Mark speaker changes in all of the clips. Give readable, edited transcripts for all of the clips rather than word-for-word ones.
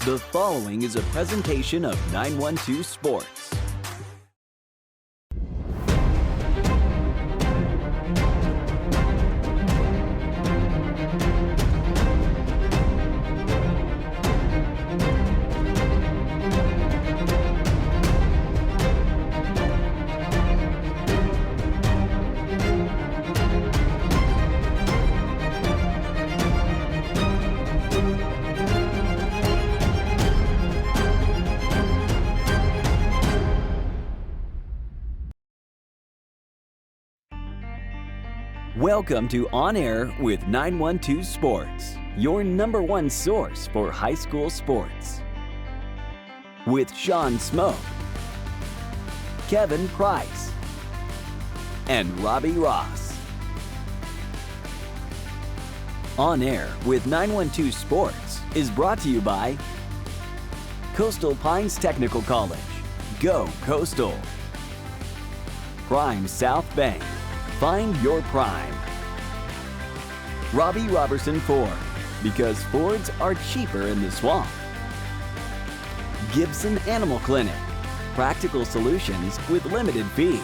Speaker 1: The following is a presentation of 912 Sports. Welcome to On Air with 912 Sports, your number one source for high school sports. With Sean Smoke, Kevin Price, and Robbie Ross. On Air with 912 Sports is brought to you by Coastal Pines Technical College. Go Coastal. Prime South Bank. Find your prime. Robbie Robertson Ford, because Fords are cheaper in the swamp. Gibson Animal Clinic, practical solutions with limited fees.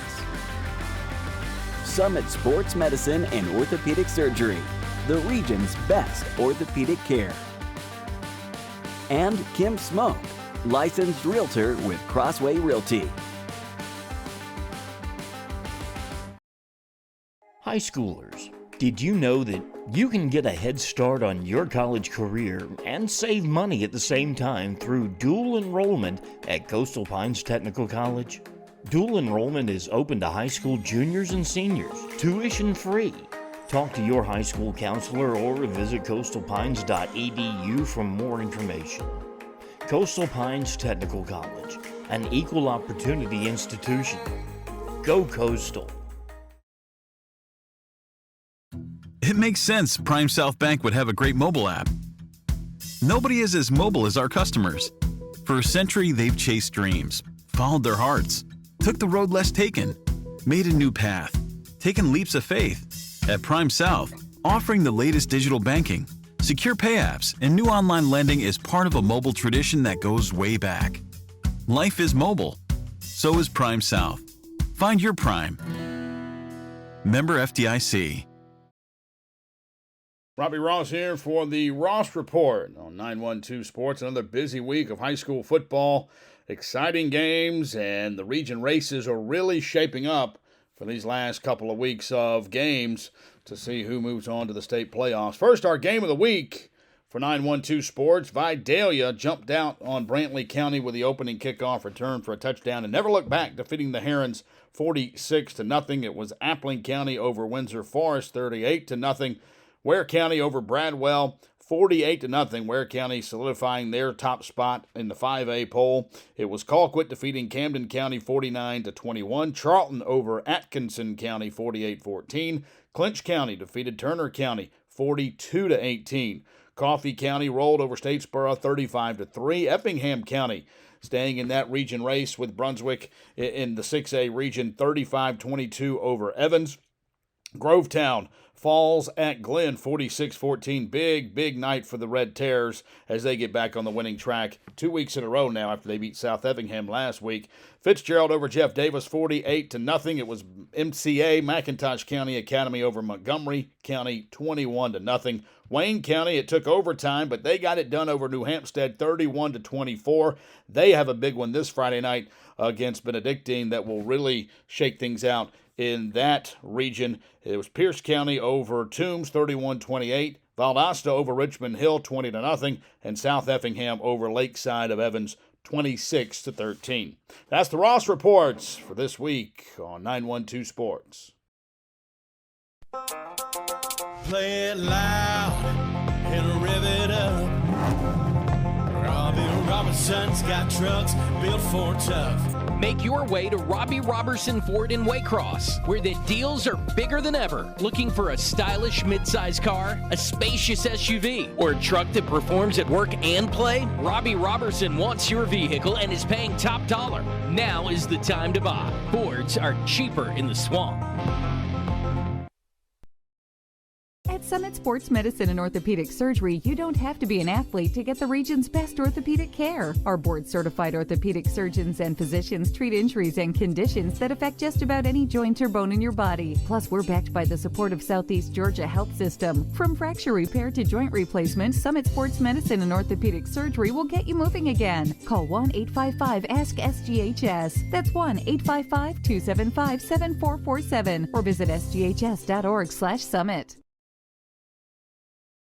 Speaker 1: Summit Sports Medicine and Orthopedic Surgery, the region's best orthopedic care. And Kim Smoke, licensed realtor with Crossway Realty.
Speaker 2: High schoolers, did you know that you can get a head start on your college career and save money at the same time through dual enrollment at Coastal Pines Technical College? Dual enrollment is open to high school juniors and seniors, tuition free. Talk to your high school counselor or visit coastalpines.edu for more information. Coastal Pines Technical College, an equal opportunity institution. Go Coastal.
Speaker 3: It makes sense Prime South Bank would have a great mobile app. Nobody is as mobile as our customers. For a century, they've chased dreams, followed their hearts, took the road less taken, made a new path, taken leaps of faith. At Prime South, offering the latest digital banking, secure pay apps, and new online lending is part of a mobile tradition that goes way back. Life is mobile. So is Prime South. Find your Prime. Member FDIC.
Speaker 4: Robbie Ross here for the Ross Report on 912 Sports. Another busy week of high school football, exciting games, and the region races are really shaping up for these last couple of weeks of games to see who moves on to the state playoffs. First, our game of the week for 912 Sports. Vidalia jumped out on Brantley County with the opening kickoff return for a touchdown and never looked back, defeating the Herons 46-0. It was Appling County over Windsor Forest 38-0. Ware County over Bradwell, 48-0. Ware County solidifying their top spot in the 5A poll. It was Colquitt defeating Camden County 49-21. Charlton over Atkinson County 48-14. Clinch County defeated Turner County 42-18. Coffee County rolled over Statesboro 35-3. Effingham County staying in that region race with Brunswick in the 6A region 35-22 over Evans. Grovetown falls at Glenn 46-14. Big night for the Red Terrors as they get back on the winning track 2 weeks in a row now after they beat South Effingham last week. Fitzgerald over Jeff Davis 48-0. It was MCA McIntosh County Academy over Montgomery County 21-0. Wayne County, it took overtime, but they got it done over New Hampstead 31-24. They have a big one this Friday night against Benedictine that will really shake things out in that region. It was Pierce County over Toombs 31-28, Valdosta over Richmond Hill 20-0, and South Effingham over Lakeside of Evans 26-13. That's the Ross Reports for this week on 912 Sports.
Speaker 5: Play it loud and rev it up. Robbie Robertson's got trucks built for tough.
Speaker 6: Make your way to Robbie Robertson Ford in Waycross, where the deals are bigger than ever. Looking for a stylish midsize car, a spacious SUV, or a truck that performs at work and play? Robbie Robertson wants your vehicle and is paying top dollar. Now is the time to buy. Fords are cheaper in the swamp.
Speaker 7: At Summit Sports Medicine and Orthopedic Surgery, you don't have to be an athlete to get the region's best orthopedic care. Our board-certified orthopedic surgeons and physicians treat injuries and conditions that affect just about any joint or bone in your body. Plus, we're backed by the support of Southeast Georgia Health System. From fracture repair to joint replacement, Summit Sports Medicine and Orthopedic Surgery will get you moving again. Call 1-855-ASK-SGHS. That's 1-855-275-7447 or visit sghs.org/summit.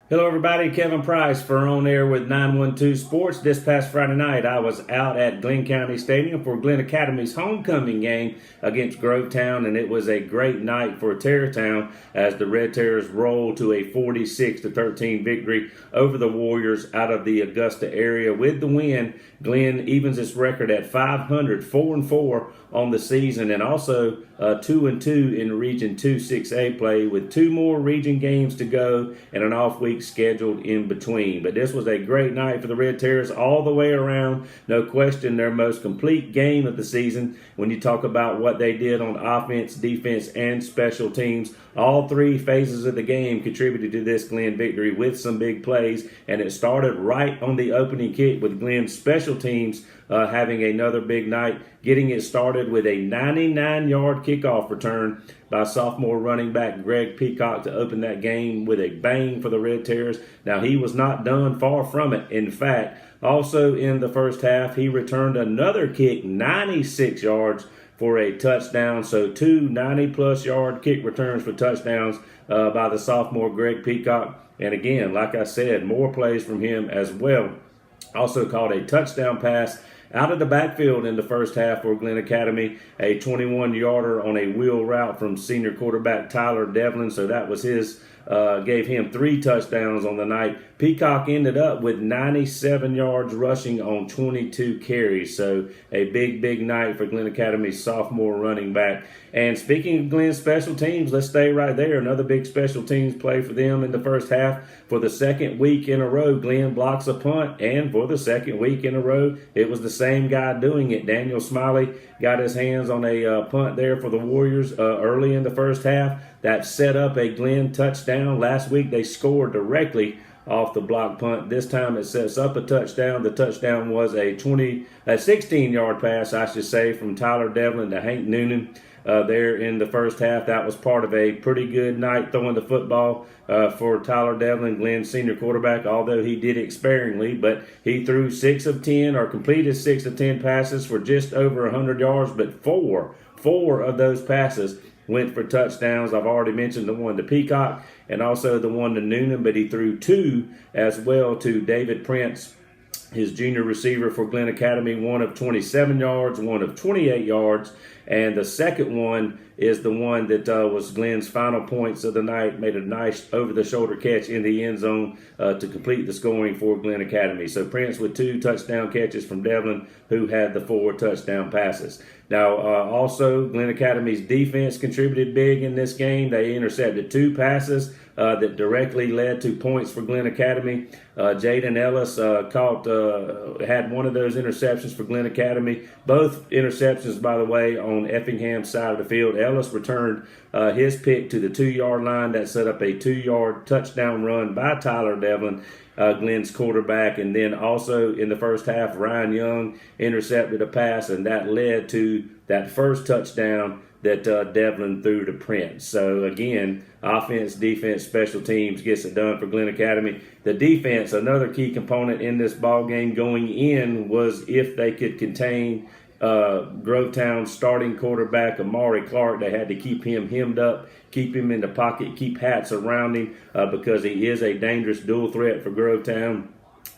Speaker 8: Hello everybody, Kevin Price for On Air with 912 Sports. This past Friday night I was out at Glenn County Stadium for Glenn Academy's homecoming game against Grovetown, and it was a great night for Tarrytown as the Red Terrors rolled to a 46-13 victory over the Warriors out of the Augusta area. With the win, Glenn evens its record at 500, 4-4 on the season, and also 2-2 in Region 2 6A play, with 2 more region games to go and an off week scheduled in between. But this was a great night for the Red Terrors all the way around. No question, their most complete game of the season when you talk about what they did on offense, defense, and special teams. All 3 phases of the game contributed to this Glenn victory with some big plays, and it started right on the opening kick with Glenn's special teams having another big night, getting it started with a 99-yard kickoff return by sophomore running back Greg Peacock to open that game with a bang for the Red Terrors. Now, he was not done, far from it. In fact, also in the first half, he returned another kick, 96 yards for a touchdown. So 2 90-plus yard kick returns for touchdowns by the sophomore Greg Peacock. And again, like I said, more plays from him as well. Also caught a touchdown pass out of the backfield in the first half for Glenn Academy, a 21-yarder on a wheel route from senior quarterback Tyler Devlin. So that was his, gave him 3 touchdowns on the night. Peacock ended up with 97 yards rushing on 22 carries. So a big night for Glenn Academy's sophomore running back. And speaking of Glenn's special teams, let's stay right there. Another big special teams play for them in the first half. For the second week in a row, Glenn blocks a punt, and for the second week in a row, it was the same guy doing it. Daniel Smiley got his hands on a punt there for the Warriors early in the first half. That set up a Glenn touchdown. Last week they scored directly off the block punt. This time it sets up a touchdown. The touchdown was a 16-yard pass, I should say, from Tyler Devlin to Hank Noonan. There in the first half. That was part of a pretty good night throwing the football for Tyler Devlin, Glenn's senior quarterback, although he did it sparingly. But he threw 6 of 10, or completed 6 of 10 passes for just over 100 yards, but four of those passes went for touchdowns. I've already mentioned the one to Peacock and also the one to Noonan, but he threw 2 as well to David Prince, his junior receiver for Glenn Academy, 1 of 27 yards, 1 of 28 yards. And the second one is the one that was Glenn's final points of the night, made a nice over-the-shoulder catch in the end zone to complete the scoring for Glenn Academy. So Prince with 2 touchdown catches from Devlin, who had the 4 touchdown passes. Now, also, Glenn Academy's defense contributed big in this game. They intercepted 2 passes that directly led to points for Glenn Academy. Jaden Ellis had one of those interceptions for Glenn Academy. Both interceptions, by the way, on Effingham's side of the field. Ellis returned his pick to the 2-yard line. That set up a 2-yard touchdown run by Tyler Devlin, Glenn's quarterback. And then also in the first half, Ryan Young intercepted a pass, and that led to that first touchdown that Devlin threw to Prince. So again, offense, defense, special teams gets it done for Glenn Academy. The defense, another key component in this ball game going in, was if they could contain Grovetown's starting quarterback Amari Clark. They had to keep him hemmed up, keep him in the pocket, keep hats around him because he is a dangerous dual threat for Grovetown.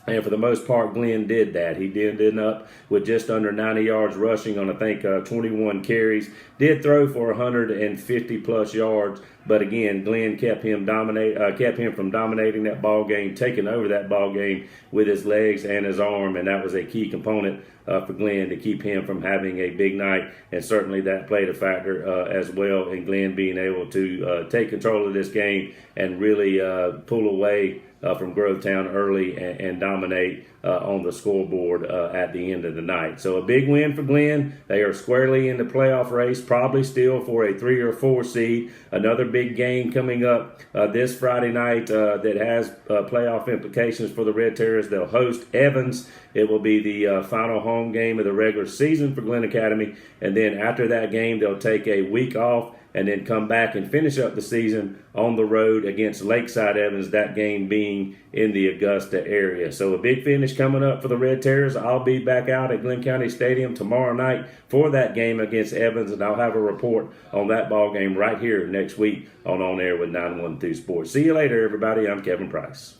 Speaker 8: And for the most part, Glenn did that. He did end up with just under 90 yards rushing on, I think, 21 carries. Did throw for 150-plus yards. But again, Glenn kept him from dominating that ball game, taking over that ball game with his legs and his arm. And that was a key component for Glenn to keep him from having a big night. And certainly that played a factor as well in Glenn being able to take control of this game and really pull away from Grovetown early and dominate on the scoreboard at the end of the night. So a big win for Glenn. They are squarely in the playoff race, probably still for a 3 or 4 seed. Another big game coming up this Friday night that has playoff implications for the Red Terrors. They'll host Evans. It will be the final home game of the regular season for Glenn Academy. And then after that game, they'll take a week off and then come back and finish up the season on the road against Lakeside Evans, that game being in the Augusta area. So a big finish coming up for the Red Terrors. I'll be back out at Glenn County Stadium tomorrow night for that game against Evans, and I'll have a report on that ball game right here next week on Air with 912 Sports. See you later, everybody. I'm Kevin Price.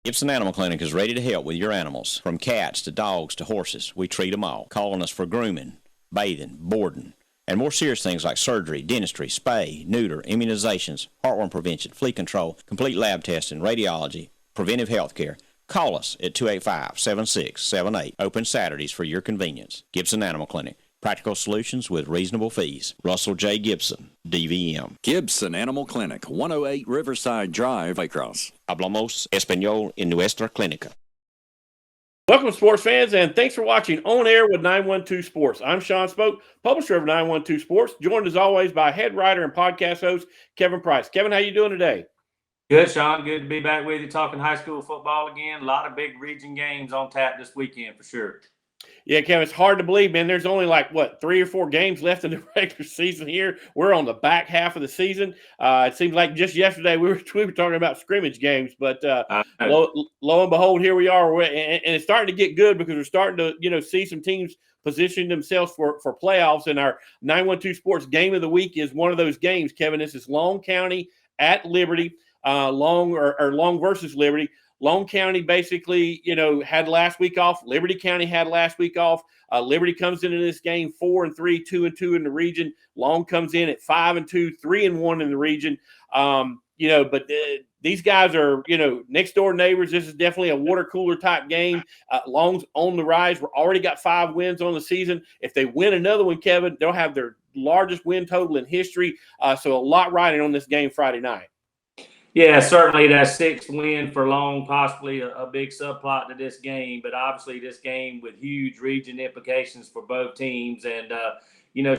Speaker 9: Gibson Animal Clinic is ready to help with your animals. From cats to dogs to horses, we treat them all. Call on us for grooming, bathing, boarding, and more serious things like surgery, dentistry, spay, neuter, immunizations, heartworm prevention, flea control, complete lab testing, radiology, preventive health care. Call us at 285-7678. Open Saturdays for your convenience. Gibson Animal Clinic. Practical solutions with reasonable fees. Russell J. Gibson, DVM.
Speaker 10: Gibson Animal Clinic, 108 Riverside Drive, Waycross.
Speaker 9: Hablamos español en nuestra clínica.
Speaker 11: Welcome, sports fans, and thanks for watching On Air with 912 Sports. I'm Sean Spoke, publisher of 912 Sports, joined as always by head writer and podcast host Kevin Price. Kevin, how you doing today?
Speaker 8: Good, Sean. Good to be back with you talking high school football again. A lot of big region games on tap this weekend for sure.
Speaker 11: Yeah, Kevin, it's hard to believe, man. There's only 3 or 4 games left in the regular season here. We're on the back half of the season. It seems like just yesterday we were talking about scrimmage games, but lo and behold, here we are. And it's starting to get good because we're starting to, see some teams position themselves for playoffs. And our 912 Sports Game of the Week is one of those games, Kevin. This is Long County at Liberty, Long versus Liberty. Long County basically, had last week off. Liberty County had last week off. Liberty comes into this game 4-3, 2-2 in the region. Long comes in at 5-2, 3-1 in the region. But these guys are, next door neighbors. This is definitely a water cooler type game. Long's on the rise. We're already got 5 wins on the season. If they win another one, Kevin, they'll have their largest win total in history. So a lot riding on this game Friday night.
Speaker 8: Yeah, certainly that 6th win for Long, possibly a big subplot to this game, but obviously this game with huge region implications for both teams. And,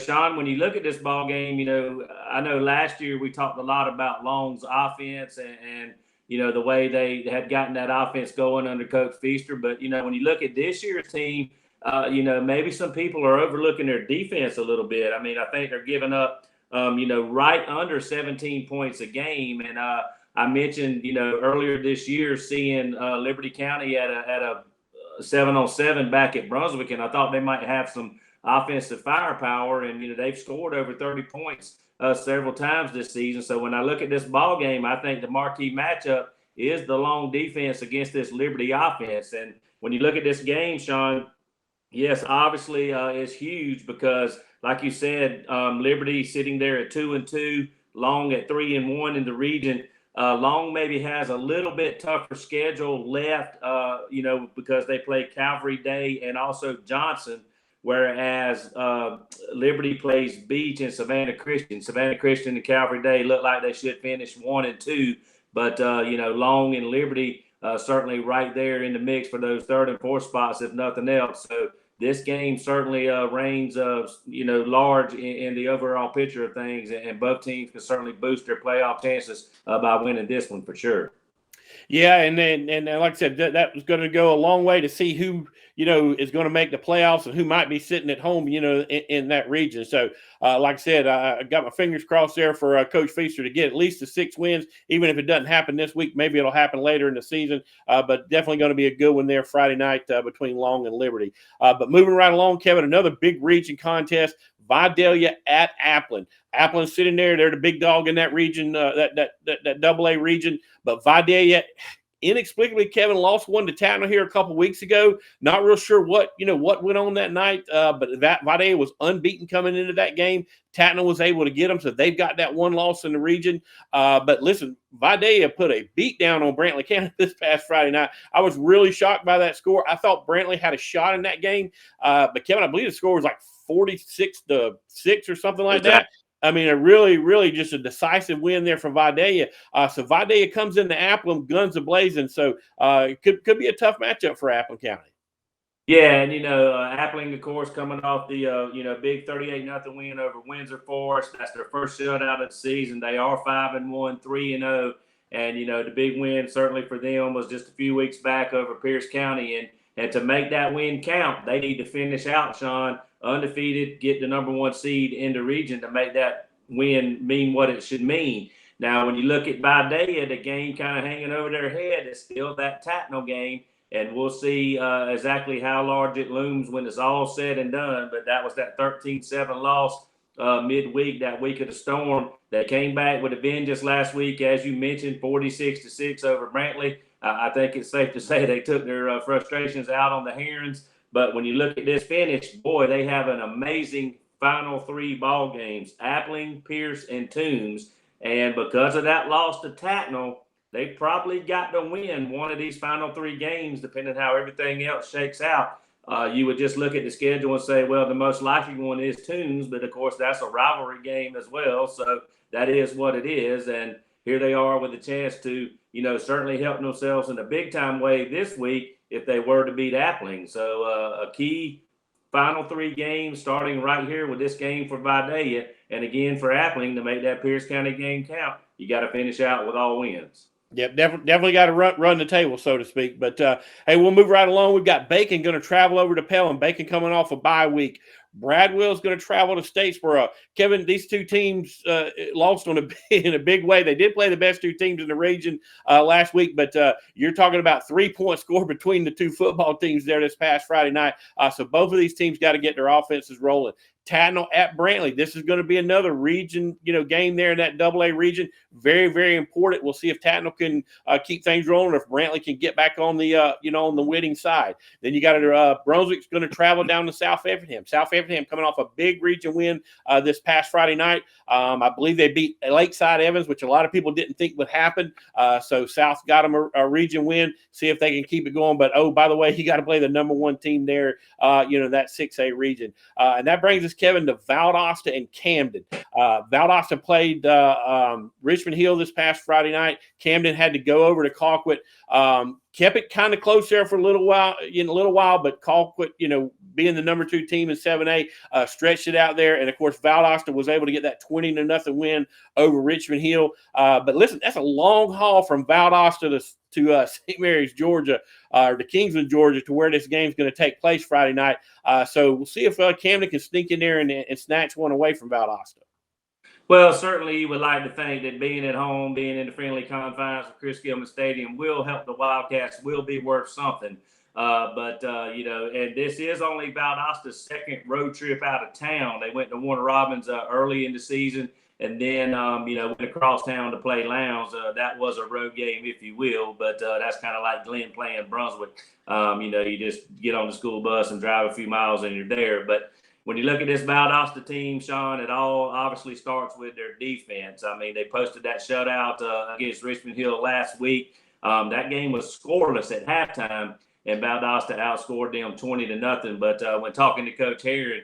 Speaker 8: Sean, when you look at this ball game, I know last year we talked a lot about Long's offense and the way they had gotten that offense going under Coach Feaster. But, when you look at this year's team, maybe some people are overlooking their defense a little bit. I mean, I think they're giving up, right under 17 points a game. And, I mentioned, earlier this year seeing Liberty County at a 7-on-7 back at Brunswick, and I thought they might have some offensive firepower, and they've scored over 30 points several times this season. So when I look at this ball game, I think the marquee matchup is the Long defense against this Liberty offense. And when you look at this game, Sean, yes, obviously it's huge because, like you said, Liberty sitting there at 2-2, Long at 3-1 in the region. Long maybe has a little bit tougher schedule left, because they play Calvary Day and also Johnson, whereas Liberty plays Beach and Savannah Christian. Savannah Christian and Calvary Day look like they should finish 1-2, but, Long and Liberty certainly right there in the mix for those 3rd and 4th spots, if nothing else. So this game certainly reigns, large in the overall picture of things, and both teams can certainly boost their playoff chances by winning this one for sure.
Speaker 11: Yeah, and like I said, that was going to go a long way to see who is going to make the playoffs and who might be sitting at home, in that region. So, like I said, I got my fingers crossed there for Coach Feaster to get at least the 6 wins, even if it doesn't happen this week. Maybe it'll happen later in the season, but definitely going to be a good one there Friday night between Long and Liberty. But moving right along, Kevin, another big region contest. Vidalia at Applin. Applin's sitting there. They're the big dog in that region, that AA region. But Vidalia inexplicably, Kevin lost one to Tatnall here a couple weeks ago. Not real sure what went on that night, but that Vidalia was unbeaten coming into that game. Tatnall was able to get them, so they've got that one loss in the region. But listen, Vidalia put a beat down on Brantley County this past Friday night. I was really shocked by that score. I thought Brantley had a shot in that game, but Kevin, I believe the score was like 46-6 or something like that. I mean, a really, really just a decisive win there for Vidalia. So Vidalia comes into Appling, guns a-blazing. So it could be a tough matchup for Appling County.
Speaker 8: Yeah, and Appling, of course, coming off the big 38-0 win over Windsor Forest. That's their first shutout of the season. They are 5-1, 3-0, and the big win certainly for them was just a few weeks back over Pierce County. And to make that win count, they need to finish out, Sean, undefeated, get the number 1 seed in the region to make that win mean what it should mean. Now, when you look at Vidalia, the game kind of hanging over their head is still that Tatnall game. And we'll see exactly how large it looms when it's all said and done. But that was that 13-7 loss midweek, that week of the storm. They came back with a vengeance last week, as you mentioned, 46-6 over Brantley. I think it's safe to say they took their frustrations out on the Herons. But when you look at this finish, boy, they have an amazing final 3 ball games: Appling, Pierce, and Toombs. And because of that loss to Tatnall, they probably got to win one of these final 3 games, depending on how everything else shakes out. You would just look at the schedule and say, well, the most likely one is Toombs, but of course that's a rivalry game as well. So that is what it is. And here they are with a chance to, certainly help themselves in a big time way this week if they were to beat Appling. So a key final 3 games starting right here with this game for Vidalia. And again, for Appling to make that Pierce County game count, you got to finish out with all wins.
Speaker 11: Yep, definitely got to run the table, so to speak. But, hey, we'll move right along. We've got Bacon going to travel over to Pelham. Bacon coming off a bye week. Bradwell's going to travel to Statesboro. Kevin, these 2 teams lost in a big way. They did play the best 2 teams in the region last week, but you're talking about 3-point score between the 2 football teams there this past Friday night. So both of these teams got to get their offenses rolling. Tatnall at Brantley. This is going to be another region, game there in that AA region. Very, very important. We'll see if Tatnall can keep things rolling, or if Brantley can get back on the, on the winning side. Then you got Brunswick's going to travel down to South Effingham. South Effingham coming off a big region win this past Friday night. I believe they beat Lakeside Evans, which a lot of people didn't think would happen. So South got them a region win. See if they can keep it going. But, oh, by the way, you got to play the number 1 team there, that 6A region. And that brings us, Kevin, to Valdosta and Camden. Valdosta played Richmond Hill this past Friday night. Camden had to go over to Colquitt. Kept it kind of close there for a little while, but Colquitt, being the number 2 team in 7A, stretched it out there. And of course, Valdosta was able to get that 20-0 win over Richmond Hill. But listen, that's a long haul from Valdosta to St. Mary's, Georgia, or to Kingsland, Georgia, to where this game's going to take place Friday night. So we'll see if Camden can sneak in there and snatch one away from Valdosta.
Speaker 8: Well, certainly you would like to think that being at home, being in the friendly confines of Chris Gilman Stadium will help the Wildcats, will be worth something. And this is only Valdosta's second road trip out of town. They went to Warner Robins early in the season, and then, went across town to play Lowndes. That was a road game, if you will, but that's kind of like Glenn playing Brunswick. You just get on the school bus and drive a few miles and you're there. But when you look at this Valdosta team, Sean, it all obviously starts with their defense. I mean, they posted that shutout against Richmond Hill last week. That game was scoreless at halftime, and Valdosta outscored them 20-0. But when talking to Coach Heron,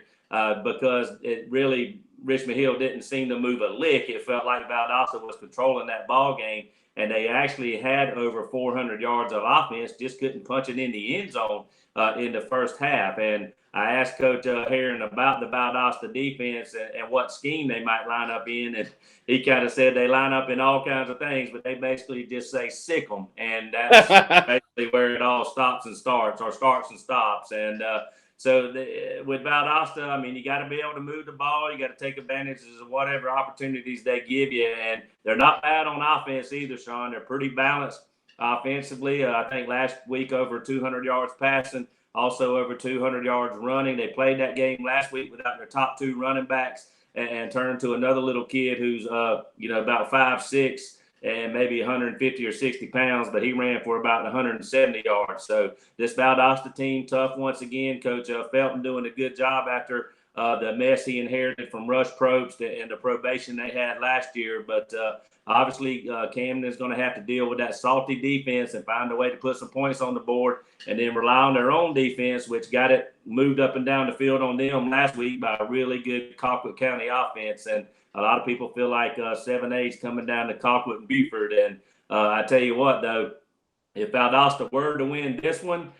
Speaker 8: because it really Richmond Hill didn't seem to move a lick, it felt like Valdosta was controlling that ball game, and they actually had over 400 yards of offense, just couldn't punch it in the end zone in the first half. And I asked Coach Heron about the Valdosta defense and what scheme they might line up in, and he kind of said they line up in all kinds of things, but they basically just say sick them, and that's basically where it all stops and starts, or starts and stops. And with Valdosta, I mean, you got to be able to move the ball. You got to take advantage of whatever opportunities they give you, and they're not bad on offense either, Sean. They're pretty balanced offensively. I think last week over 200 yards passing. Also over 200 yards running. They played that game last week without their top 2 running backs and turned to another little kid who's, about 5'6", and maybe 150 or 60 pounds, but he ran for about 170 yards. So this Valdosta team, tough once again. Coach Felton doing a good job after the mess he inherited from Rush Probst and the probation they had last year. But obviously, Camden's going to have to deal with that salty defense and find a way to put some points on the board, and then rely on their own defense, which got it moved up and down the field on them last week by a really good Colquitt County offense. And a lot of people feel like 7A's coming down to Colquitt and Beaufort. And I tell you what, though, if Valdosta were to win this one,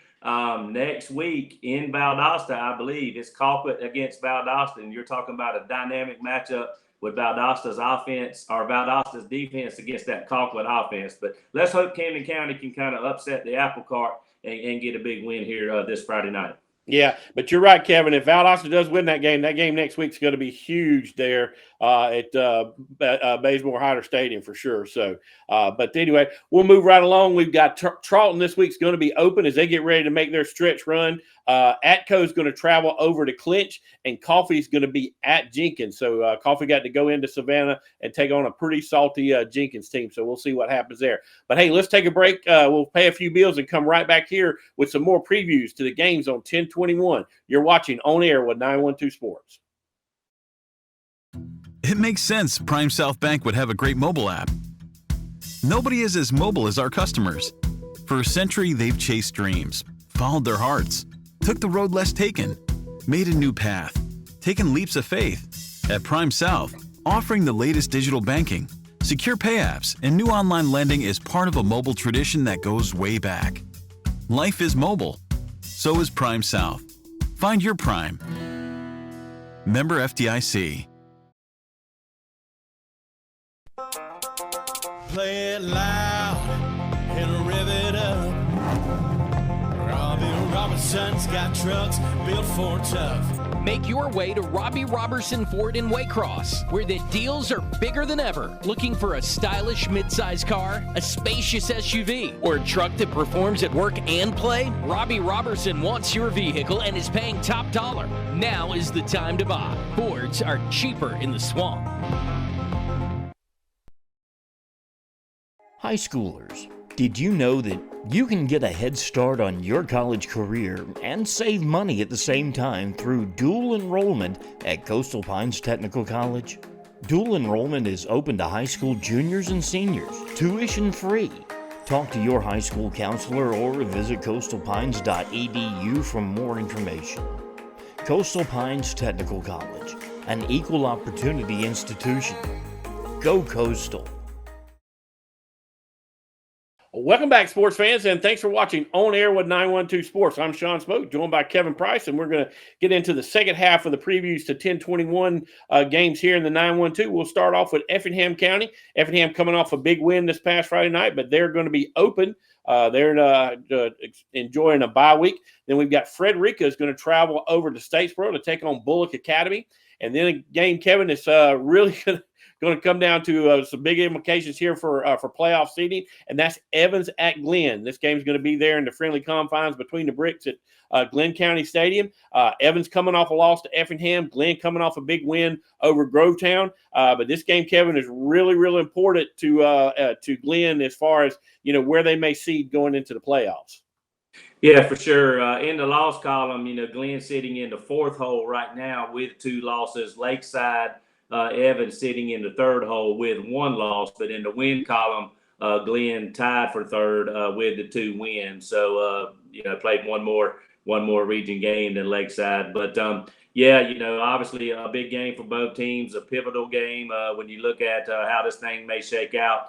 Speaker 8: next week in Valdosta, I believe it's Colquitt against Valdosta, and you're talking about a dynamic matchup with Valdosta's offense or Valdosta's defense against that Colquitt offense. But let's hope Camden County can kind of upset the apple cart and get a big win here this Friday night.
Speaker 11: Yeah, but you're right, Kevin. If Valdosta does win that game next week is going to be huge there at Bazemore Hyder Stadium for sure. So, but anyway, we'll move right along. We've got Charlton this week's going to be open as they get ready to make their stretch run. Atco is going to travel over to Clinch, and Coffee is going to be at Jenkins. So Coffee got to go into Savannah and take on a pretty salty Jenkins team. So we'll see what happens there. But hey, let's take a break. We'll pay a few bills and come right back here with some more previews to the games on 10/21. You're watching On Air with 912 Sports.
Speaker 3: It makes sense Prime South Bank would have a great mobile app. Nobody is as mobile as our customers. For a century, they've chased dreams, followed their hearts, took the road less taken, made a new path, taken leaps of faith. At Prime South, offering the latest digital banking, secure pay apps, and new online lending is part of a mobile tradition that goes way back. Life is mobile. So is Prime South. Find your Prime. Member FDIC.
Speaker 5: Play it loud and rev it up. Robbie Robertson's got trucks built for tough.
Speaker 6: Make your way to Robbie Robertson Ford in Waycross, where the deals are bigger than ever. Looking for a stylish midsize car, a spacious SUV, or a truck that performs at work and play? Robbie Robertson wants your vehicle and is paying top dollar. Now is the time to buy. Fords are cheaper in the swamp.
Speaker 2: High schoolers, did you know that you can get a head start on your college career and save money at the same time through dual enrollment at Coastal Pines Technical College? Dual enrollment is open to high school juniors and seniors, tuition free. Talk to your high school counselor or visit coastalpines.edu for more information. Coastal Pines Technical College, an equal opportunity institution. Go Coastal.
Speaker 11: Welcome back, sports fans, and thanks for watching On Air with 912 Sports. I'm Sean Smoke, joined by Kevin Price, and we're going to get into the second half of the previews to 10/21 games here in the 912. We'll start off with Effingham County. Effingham coming off a big win this past Friday night, but they're going to be open. They're enjoying a bye week. Then we've got Frederica is going to travel over to Statesboro to take on Bullock Academy. And then a game, Kevin, is really going to come down to some big implications here for playoff seeding, and that's Evans at Glenn. This game is going to be there in the friendly confines between the bricks at Glenn County Stadium. Evans coming off a loss to Effingham, Glenn coming off a big win over Grovetown. But this game, Kevin, is really, really important to Glenn as far as where they may seed going into the playoffs.
Speaker 8: Yeah, for sure. In the loss column, Glenn sitting in the fourth hole right now with 2 losses. Lakeside, Evans sitting in the third hole with 1 loss. But in the win column, Glenn tied for third with the 2 wins. So, played one more region game than Lakeside. But, obviously a big game for both teams, a pivotal game when you look at how this thing may shake out.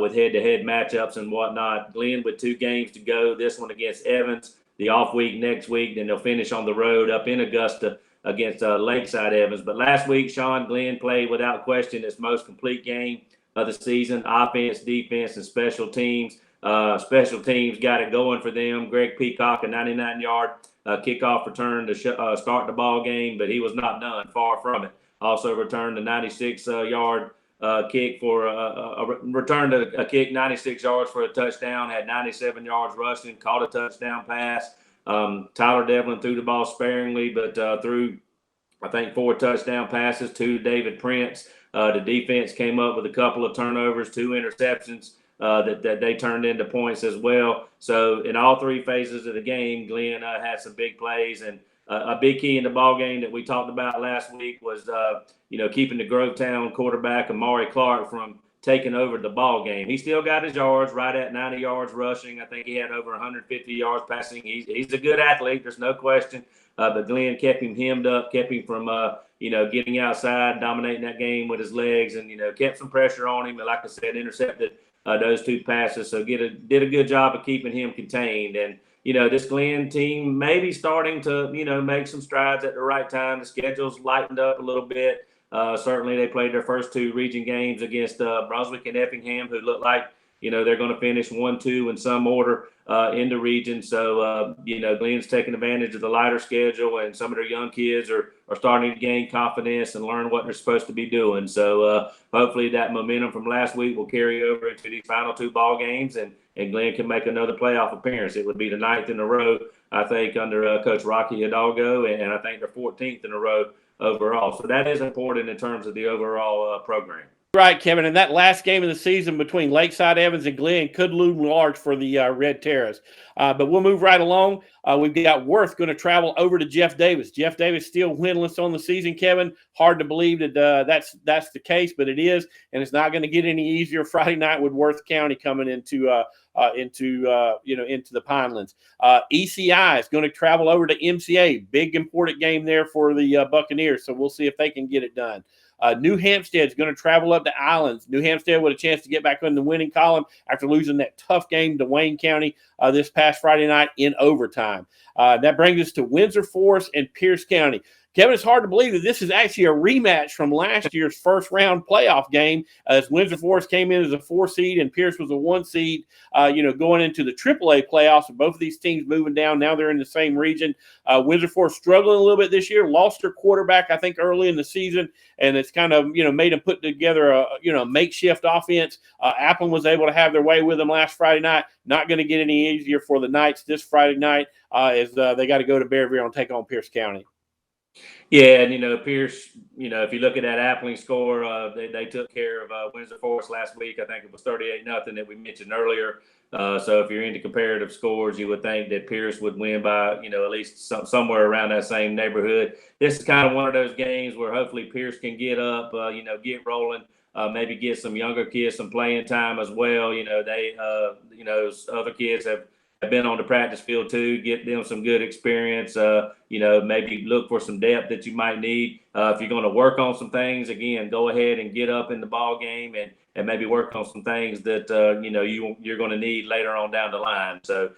Speaker 8: With head-to-head matchups and whatnot. Glenn with 2 games to go. This one against Evans, the off week next week. Then they'll finish on the road up in Augusta against Lakeside Evans. But last week, Sean, Glenn played without question his most complete game of the season. Offense, defense, and special teams. Special teams got it going for them. Greg Peacock, a 99-yard kickoff return to start the ball game, but he was not done. Far from it. Also returned a 96-yard kick for returned a kick 96 yards for a touchdown, had 97 yards rushing, caught a touchdown pass. Tyler Devlin threw the ball sparingly, but threw, I think, 4 touchdown passes to David Prince. The defense came up with a couple of turnovers, 2 interceptions that they turned into points as well. So in all 3 phases of the game, Glenn had some big plays. And a big key in the ball game that we talked about last week was, keeping the Grovetown quarterback, Amari Clark, from taking over the ball game. He still got his yards, right at 90 yards rushing. I think he had over 150 yards passing. He's a good athlete, there's no question. But Glenn kept him hemmed up, kept him from, getting outside, dominating that game with his legs, and, kept some pressure on him. And like I said, intercepted those 2 passes. So did a good job of keeping him contained. And, this Glenn team may be starting to, make some strides at the right time. The schedule's lightened up a little bit. Certainly they played their first 2 region games against Brunswick and Effingham, who look like, they're going to finish 1-2 in some order in the region. So, Glenn's taking advantage of the lighter schedule, and some of their young kids are starting to gain confidence and learn what they're supposed to be doing. So hopefully that momentum from last week will carry over into these final 2 ball games, and Glenn can make another playoff appearance. It would be the 9th in a row, I think, under Coach Rocky Hidalgo, and I think they're 14th in a row overall. So that is important in terms of the overall program.
Speaker 11: Right, Kevin. And that last game of the season between Lakeside Evans and Glenn could loom large for the Red Terras. But we'll move right along. We've got Worth going to travel over to Jeff Davis. Jeff Davis still winless on the season, Kevin. Hard to believe that that's the case, but it is, and it's not going to get any easier Friday night with Worth County coming into the Pinelands. ECI is going to travel over to MCA. Big important game there for the Buccaneers. So we'll see if they can get it done. New Hampstead is going to travel up to Islands. New Hampstead with a chance to get back in the winning column after losing that tough game to Wayne County this past Friday night in overtime. That brings us to Windsor Forest and Pierce County. Kevin, it's hard to believe that this is actually a rematch from last year's first round playoff game, as Windsor Forest came in as a 4 seed and Pierce was a 1 seed, going into the AAA playoffs. And both of these teams moving down. Now they're in the same region. Windsor Forest struggling a little bit this year, lost their quarterback, I think, early in the season. And it's kind of, made them put together a makeshift offense. Appleton was able to have their way with them last Friday night. Not going to get any easier for the Knights this Friday night as they got to go to Bearville and take on Pierce County.
Speaker 8: Yeah, and Pierce, if you look at that Appling score, they took care of Windsor Forest last week. I think it was 38-0 that we mentioned earlier. So if you're into comparative scores, you would think that Pierce would win by, at least somewhere around that same neighborhood. This is kind of one of those games where hopefully Pierce can get up, get rolling, maybe get some younger kids some playing time as well. Other kids have been on the practice field too, get them some good experience, maybe look for some depth that you might need. If you're going to work on some things, again, go ahead and get up in the ball game and maybe work on some things that, you're going to need later on down the line. So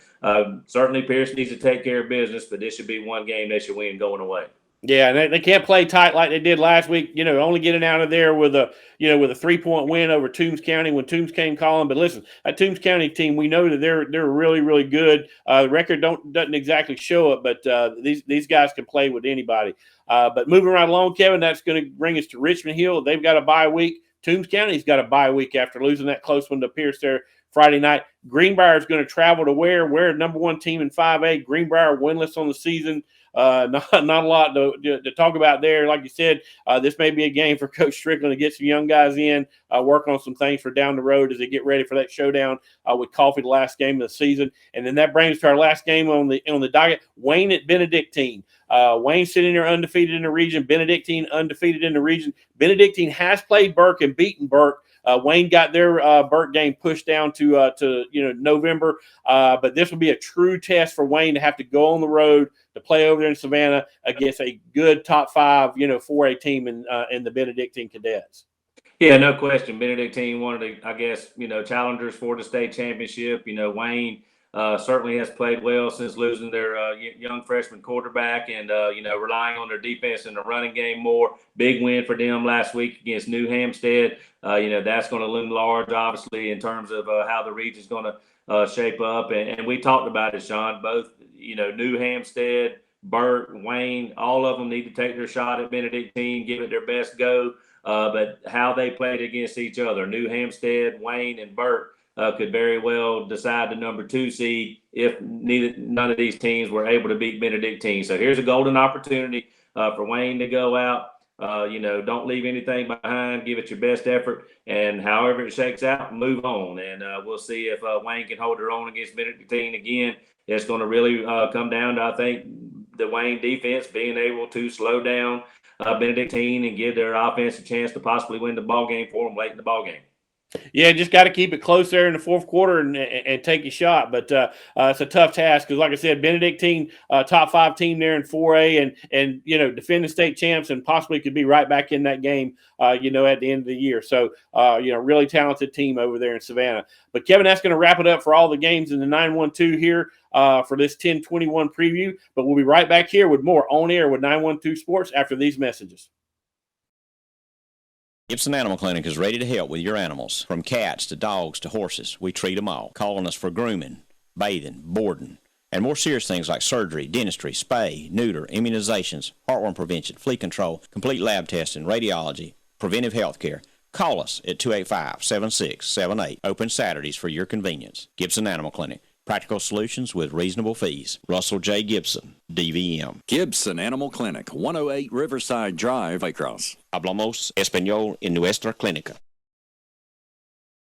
Speaker 8: certainly Pierce needs to take care of business, but this should be one game they should win going away.
Speaker 11: Yeah, and they can't play tight like they did last week. Only getting out of there with a 3-point win over Toombs County when Toombs came calling. But listen, that Toombs County team, we know that they're really, really good. The record doesn't exactly show it, but these guys can play with anybody. But moving right along, Kevin, that's going to bring us to Richmond Hill. They've got a bye week. Toombs County's got a bye week after losing that close one to Pierce there Friday night. Greenbrier is going to travel to Ware number 1 team in 5A. Greenbrier winless on the season. Not a lot to talk about there. Like you said, this may be a game for Coach Strickland to get some young guys in, work on some things for down the road as they get ready for that showdown with Coffee, the last game of the season. And then that brings us to our last game on the docket, Wayne at Benedictine. Wayne sitting there undefeated in the region, Benedictine undefeated in the region. Benedictine has played Burke and beaten Burke. Wayne got their Burke game pushed down to November, but this will be a true test for Wayne to have to go on the road to play over there in Savannah against a good top 5 4A team in the Benedictine Cadets.
Speaker 8: Yeah, no question. Benedictine, one of the, challengers for the state championship. Wayne certainly has played well since losing their young freshman quarterback and, relying on their defense and the running game more. Big win for them last week against New Hampstead. That's going to loom large, obviously, in terms of how the region's going to shape up. And we talked about it, Sean, both, New Hampstead, Burke, Wayne, all of them need to take their shot at Benedictine, give it their best go. But how they played against each other, New Hampstead, Wayne, and Burke, could very well decide the number 2 seed if none of these teams were able to beat Benedictine. So here's a golden opportunity for Wayne to go out, Don't leave anything behind. Give it your best effort, and however it shakes out, move on. And we'll see if Wayne can hold their own against Benedictine again. It's going to really come down to, I think, the Wayne defense being able to slow down Benedictine and give their offense a chance to possibly win the ball game for them late in the ball game.
Speaker 11: Yeah, just got to keep it close there in the fourth quarter and take a shot. But it's a tough task because, like I said, Benedictine, top 5 team there in 4A, and defending state champs and possibly could be right back in that game, at the end of the year. So, really talented team over there in Savannah. But Kevin, that's going to wrap it up for all the games in the 912 here for this 10-21 preview. But we'll be right back here with more On Air with 912 Sports after these messages.
Speaker 9: Gibson Animal Clinic is ready to help with your animals. From cats to dogs to horses, we treat them all. Calling us for grooming, bathing, boarding, and more serious things like surgery, dentistry, spay, neuter, immunizations, heartworm prevention, flea control, complete lab testing, radiology, preventive health care. Call us at 285-7678. Open Saturdays for your convenience. Gibson Animal Clinic. Practical solutions with reasonable fees. Russell J. Gibson, DVM.
Speaker 10: Gibson Animal Clinic, 108 Riverside Drive, Waycross.
Speaker 9: Hablamos español en nuestra clínica.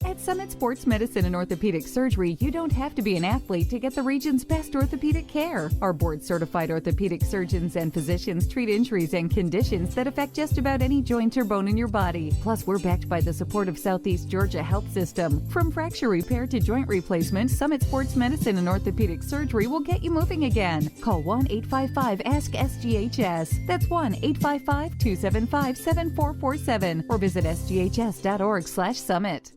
Speaker 7: At Summit Sports Medicine and Orthopedic Surgery, you don't have to be an athlete to get the region's best orthopedic care. Our board-certified orthopedic surgeons and physicians treat injuries and conditions that affect just about any joint or bone in your body. Plus, we're backed by the support of Southeast Georgia Health System. From fracture repair to joint replacement, Summit Sports Medicine and Orthopedic Surgery will get you moving again. Call 1-855-ASK-SGHS. That's 1-855-275-7447 or visit sghs.org/summit.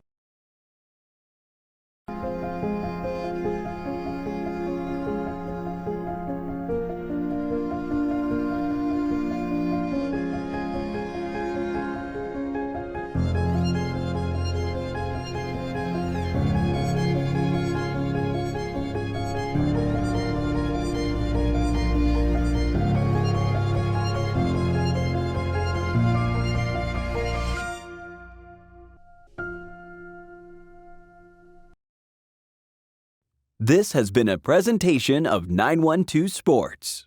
Speaker 1: This has been a presentation of 912 Sports.